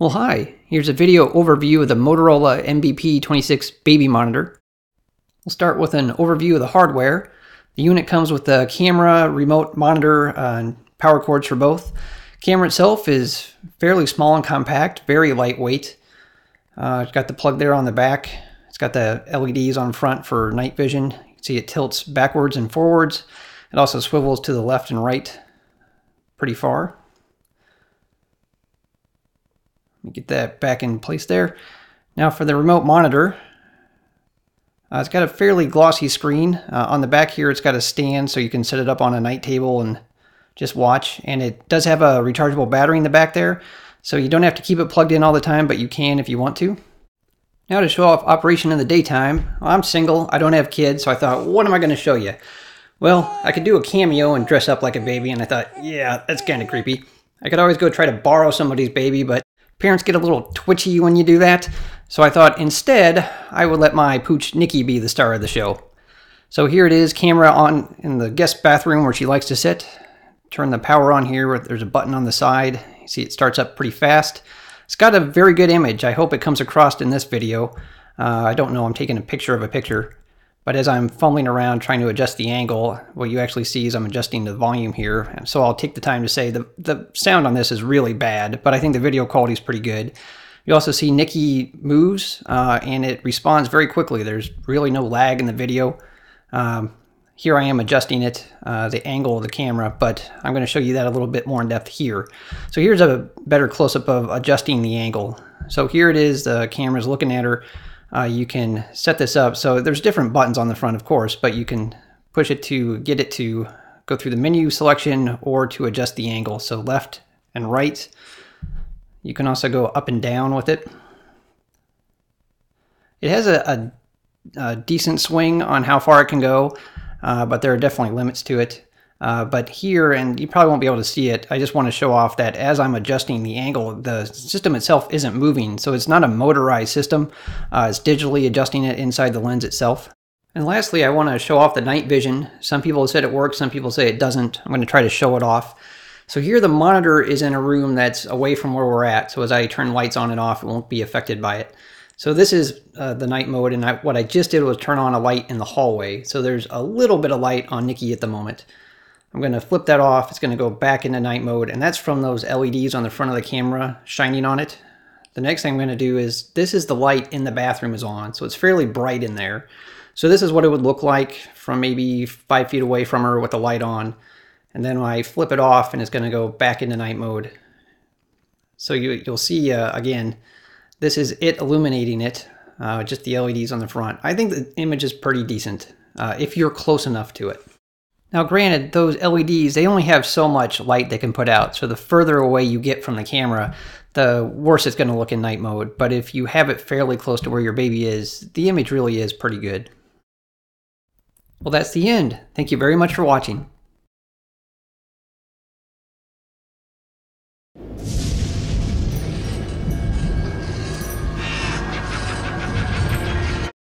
Well, hi, here's a video overview of the Motorola MBP26 baby monitor. We'll start with an overview of the hardware. The unit comes with the camera, remote monitor, and power cords for both. Camera itself is fairly small and compact, very lightweight. It's got the plug there on the back. It's got the LEDs on front for night vision. You can see it tilts backwards and forwards. It also swivels to the left and right pretty far. Let me get that back in place there. Now for the remote monitor, it's got a fairly glossy screen. On the back here, it's got a stand so you can set it up on a night table and just watch. And it does have a rechargeable battery in the back there, so you don't have to keep it plugged in all the time, but you can if you want to. Now to show off operation in the daytime. Well, I'm single, I don't have kids, so I thought, what am I going to show you? Well, I could do a cameo and dress up like a baby, and I thought, yeah, that's kind of creepy. I could always go try to borrow somebody's baby, but parents get a little twitchy when you do that, so I thought instead I would let my pooch Nikki be the star of the show. So here it is, camera on in the guest bathroom where she likes to sit. Turn the power on here, there's a button on the side. You see it starts up pretty fast. It's got a very good image. I hope it comes across in this video. I don't know, I'm taking a picture of a picture. But as I'm fumbling around trying to adjust the angle, what you actually see is I'm adjusting the volume here. And so I'll take the time to say the sound on this is really bad, but I think the video quality is pretty good. You also see Nikki moves and it responds very quickly. There's really no lag in the video. Here I am adjusting it, the angle of the camera, but I'm going to show you that a little bit more in depth here. So here's a better close-up of adjusting the angle. So here it is, the camera's looking at her. You can set this up. So there's different buttons on the front, of course, but you can push it to get it to go through the menu selection or to adjust the angle. So left and right. You can also go up and down with it. It has a decent swing on how far it can go, but there are definitely limits to it. But here, and you probably won't be able to see it, I just want to show off that as I'm adjusting the angle, the system itself isn't moving. So it's not a motorized system. It's digitally adjusting it inside the lens itself. And lastly, I want to show off the night vision. Some people have said it works, some people say it doesn't. I'm going to try to show it off. So here the monitor is in a room that's away from where we're at. So as I turn lights on and off, it won't be affected by it. So this is the night mode, and what I just did was turn on a light in the hallway. So there's a little bit of light on Nikki at the moment. I'm going to flip that off. It's going to go back into night mode, and that's from those LEDs on the front of the camera shining on it. The next thing I'm going to do is, this is the light in the bathroom is on, so it's fairly bright in there. So this is what it would look like from maybe 5 feet away from her with the light on. And then I flip it off, and it's going to go back into night mode. So you'll see, again, this is it illuminating it, just the LEDs on the front. I think the image is pretty decent, if you're close enough to it. Now granted, those LEDs, they only have so much light they can put out, so the further away you get from the camera, the worse it's going to look in night mode. But if you have it fairly close to where your baby is, the image really is pretty good. Well, that's the end. Thank you very much for watching.